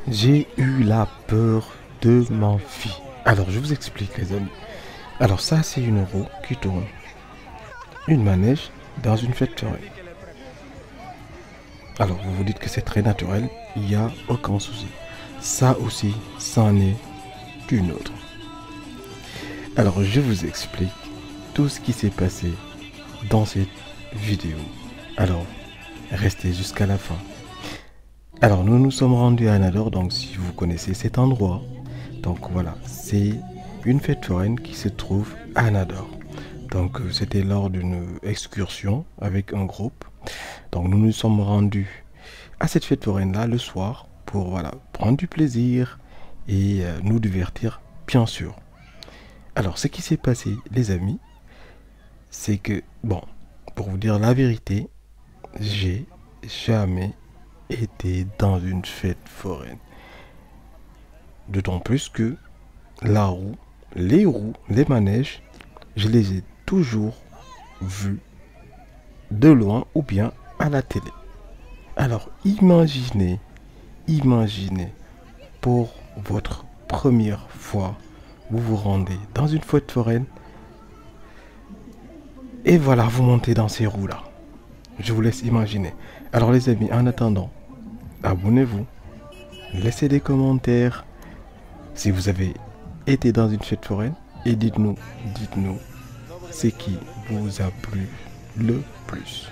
J'ai eu la peur de ma vie. Alors, je vous explique, les amis. Alors, ça, c'est une roue qui tourne. Une manège dans une fête foraine. Alors, vous vous dites que c'est très naturel. Il n'y a aucun souci. Ça aussi, c'en est une autre. Alors, je vous explique tout ce qui s'est passé dans cette vidéo. Alors, restez jusqu'à la fin. Alors, nous nous sommes rendus à Anador, donc si vous connaissez cet endroit, donc voilà, c'est une fête foraine qui se trouve à Anador. Donc, c'était lors d'une excursion avec un groupe. Donc, nous nous sommes rendus à cette fête foraine-là le soir pour, voilà, prendre du plaisir et nous divertir, bien sûr. Alors, ce qui s'est passé, les amis, c'est que, bon, pour vous dire la vérité, j'ai jamais été dans une fête foraine. D'autant plus que la roue, les manèges, je les ai toujours vus de loin ou bien à la télé. Alors imaginez pour votre première fois, vous vous rendez dans une fête foraine et voilà, vous montez dans ces roues-là. Je vous laisse imaginer. Alors les amis, en attendant, abonnez-vous, laissez des commentaires si vous avez été dans une fête foraine et dites-nous ce qui vous a plu le plus.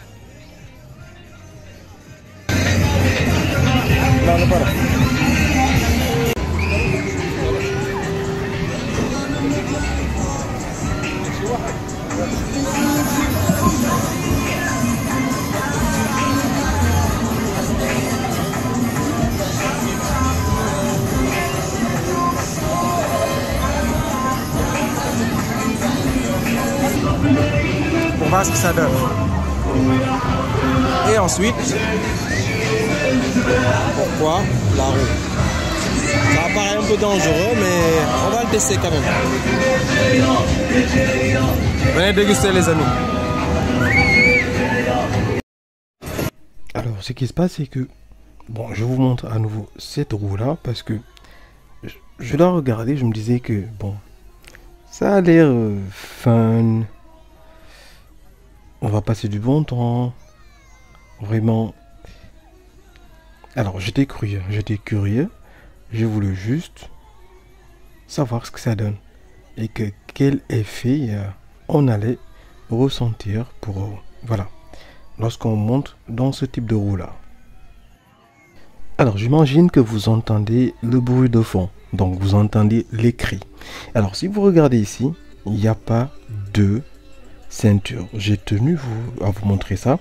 Pour voir ce que ça donne. Et ensuite, pourquoi la roue? Ça paraît un peu dangereux, mais on va le tester quand même. Venez déguster, les amis. Alors, ce qui se passe, c'est que, bon, je vous montre à nouveau cette roue-là parce que je la regardais, je me disais que, bon, ça a l'air fun. On va passer du bon temps. Vraiment. Alors, j'étais curieux. Je voulais juste savoir ce que ça donne. Et que quel effet on allait ressentir pour, voilà, lorsqu'on monte dans ce type de roue-là. Alors, j'imagine que vous entendez le bruit de fond. Donc, vous entendez les cris. Alors, si vous regardez ici, il n'y a pas de ceinture. J'ai tenu à vous montrer ça.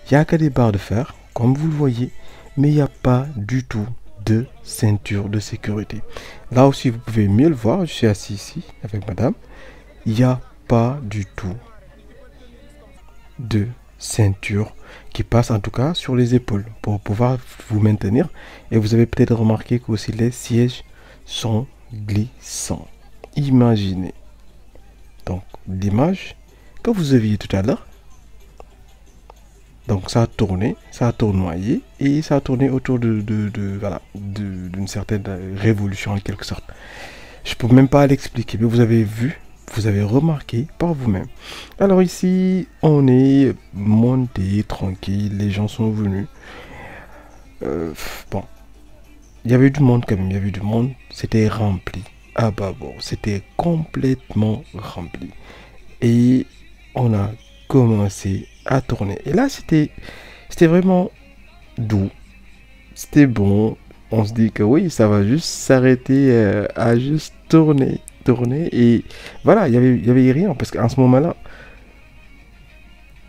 Il n'y a que des barres de fer, comme vous le voyez, mais il n'y a pas du tout de ceinture de sécurité. Là aussi, vous pouvez mieux le voir. Je suis assis ici avec madame. Il n'y a pas du tout de ceinture qui passe en tout cas sur les épaules pour pouvoir vous maintenir. Et vous avez peut-être remarqué que aussi les sièges sont glissants. Imaginez donc l'image que vous aviez tout à l'heure. Donc ça a tourné, ça a tournoyé et ça a tourné autour d'une certaine révolution en quelque sorte. Je peux même pas l'expliquer, mais vous avez vu, vous avez remarqué par vous-même. Alors ici, on est monté tranquille, les gens sont venus. Bon, il y avait du monde quand même, il y avait du monde, c'était rempli. Ah bah bon, c'était complètement rempli. Et on a commencé à tourner. Et là, c'était vraiment doux. C'était bon. On se dit que oui, ça va juste s'arrêter à juste tourner. Et voilà, il y avait rien. Parce qu'en ce moment-là,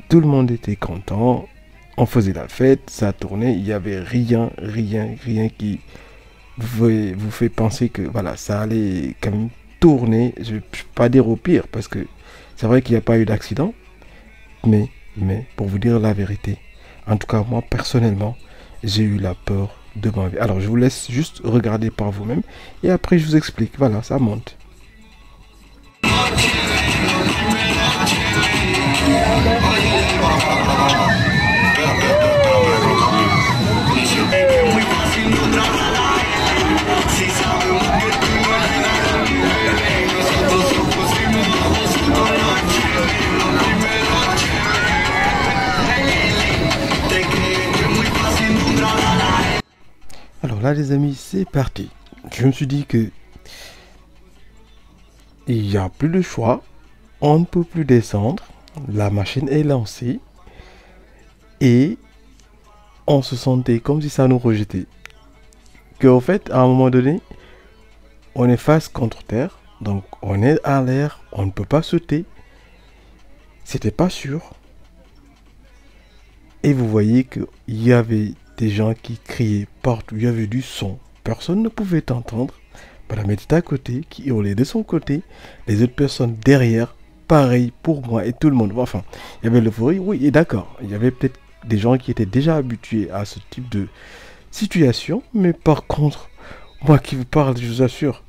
tout le monde était content. On faisait la fête, ça tournait. Il n'y avait rien qui vous fait penser que voilà, ça allait quand même tourner. Je ne peux pas dire au pire, parce que c'est vrai qu'il n'y a pas eu d'accident. Mais pour vous dire la vérité, en tout cas moi personnellement, j'ai eu la peur de ma vie. Alors je vous laisse juste regarder par vous-même et après je vous explique. Voilà, ça monte. là, les amis, c'est parti. Je me suis dit que il n'y a plus de choix. On ne peut plus descendre. La machine est lancée. Et on se sentait comme si ça nous rejetait. Qu'en fait, à un moment donné, on est face contre terre. Donc, on est à l'air. On ne peut pas sauter. C'était pas sûr. Et vous voyez qu'il y avait des gens qui criaient partout. Il y avait du son. Personne ne pouvait t'entendre. Madame était à côté, qui hurlait de son côté. Les autres personnes derrière, pareil pour moi et tout le monde. Enfin, il y avait l'euphorie, oui, et d'accord. Il y avait peut-être des gens qui étaient déjà habitués à ce type de situation. Mais par contre, moi qui vous parle, je vous assure,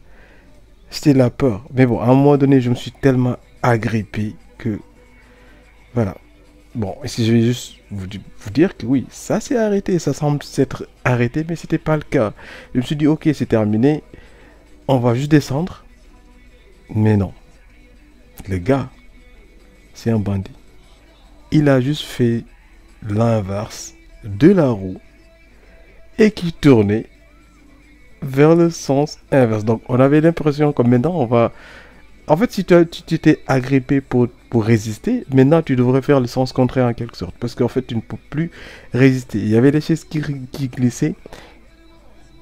c'était la peur. Mais bon, à un moment donné, je me suis tellement agrippé que... Voilà. Bon, ici je vais juste vous dire que oui, ça s'est arrêté, ça semble s'être arrêté, mais c'était pas le cas. Je me suis dit, ok, c'est terminé, on va juste descendre. Mais non. Le gars, c'est un bandit. Il a juste fait l'inverse de la roue et qui tournait vers le sens inverse. Donc on avait l'impression que maintenant on va... En fait, si tu t'es agrippé pour résister, maintenant tu devrais faire le sens contraire en quelque sorte. Parce qu'en fait, tu ne peux plus résister. Il y avait des chaises qui glissaient.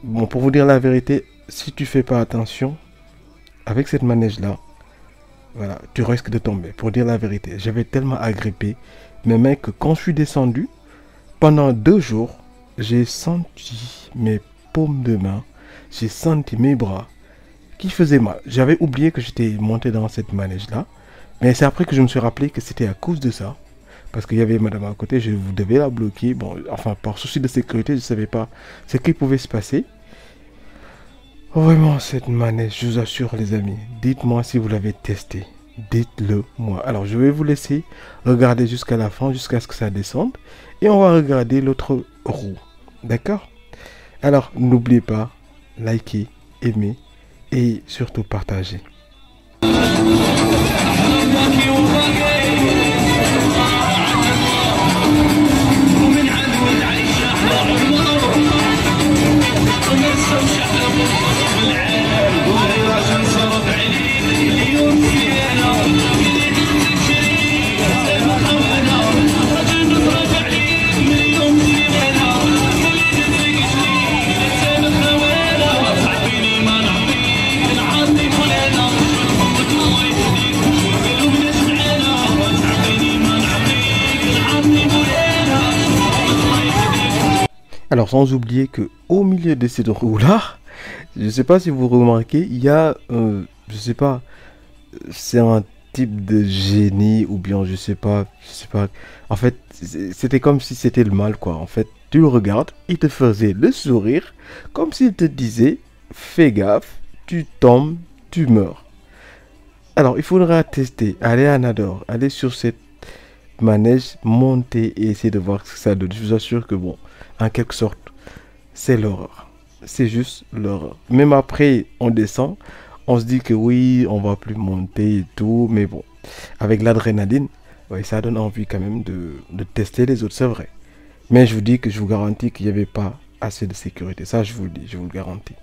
Bon, pour vous dire la vérité, si tu fais pas attention, avec cette manège-là, voilà, tu risques de tomber. Pour dire la vérité, j'avais tellement agrippé mes mains que quand je suis descendu, pendant 2 jours, j'ai senti mes paumes de main, j'ai senti mes bras qui faisait mal. J'avais oublié que j'étais monté dans cette manège-là. Mais c'est après que je me suis rappelé que c'était à cause de ça. Parce qu'il y avait madame à côté, je devais la bloquer. Bon, enfin, par souci de sécurité, je ne savais pas ce qui pouvait se passer. Vraiment, cette manège, je vous assure les amis, dites-moi si vous l'avez testé. Dites-le moi. Alors, je vais vous laisser regarder jusqu'à la fin, jusqu'à ce que ça descende. Et on va regarder l'autre roue. D'accord? Alors, n'oubliez pas, likez, aimez. Et surtout partager. Alors, sans oublier que au milieu de cette roue-là, je ne sais pas si vous remarquez, il y a, je sais pas, c'est un type de génie ou bien je sais pas. En fait, c'était comme si c'était le mal, quoi. En fait, tu le regardes, il te faisait le sourire, comme s'il te disait, fais gaffe, tu tombes, tu meurs. Alors, il faudra tester, aller à Nador, aller sur cette manège, monter et essayer de voir ce que ça donne. Je vous assure que bon, en quelque sorte, c'est l'horreur. C'est juste l'horreur. Même après, on descend, on se dit que oui, on va plus monter et tout, mais bon, avec l'adrénaline, ouais, ça donne envie quand même de tester les autres, c'est vrai. Mais je vous dis que je vous garantis qu'il n'y avait pas assez de sécurité. Ça, je vous le dis, je vous le garantis.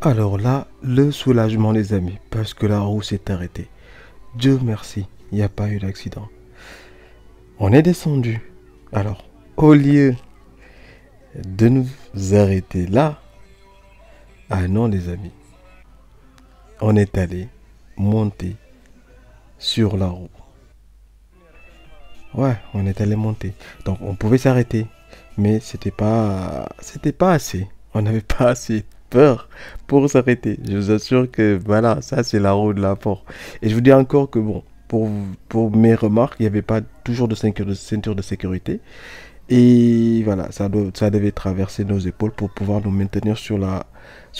Alors là, le soulagement les amis, parce que la roue s'est arrêtée. Dieu merci, il n'y a pas eu d'accident. On est descendu. Alors, au lieu de nous arrêter là, ah non les amis, on est allé monter sur la roue. Ouais, on est allé monter. Donc on pouvait s'arrêter, mais c'était pas assez. On n'avait pas assez peur pour s'arrêter. Je vous assure que voilà, ça c'est la roue de la mort. Et je vous dis encore que bon, pour mes remarques, il n'y avait pas toujours de ceinture de sécurité. Et voilà, ça devait traverser nos épaules pour pouvoir nous maintenir sur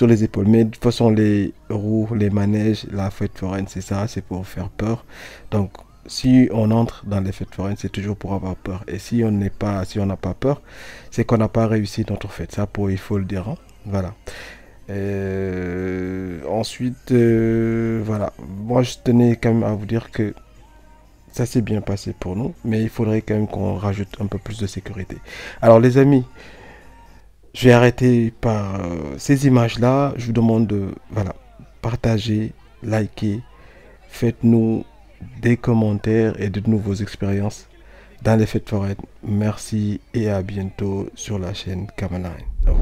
les épaules. Mais de toute façon, les roues, les manèges, la fête foraine, c'est ça, c'est pour faire peur. Donc, si on entre dans les fêtes foraines, c'est toujours pour avoir peur. Et si on n'a pas peur, c'est qu'on n'a pas réussi notre fête. Ça, il faut le dire. Hein. Voilà. Ensuite, voilà. Moi, je tenais quand même à vous dire que ça s'est bien passé pour nous, mais il faudrait quand même qu'on rajoute un peu plus de sécurité. Alors, les amis, je vais arrêter par ces images-là. Je vous demande de, voilà, partager, liker, faites-nous des commentaires et de nouveaux expériences dans les fêtes foraines. Merci et à bientôt sur la chaîne Kamaline. Au revoir.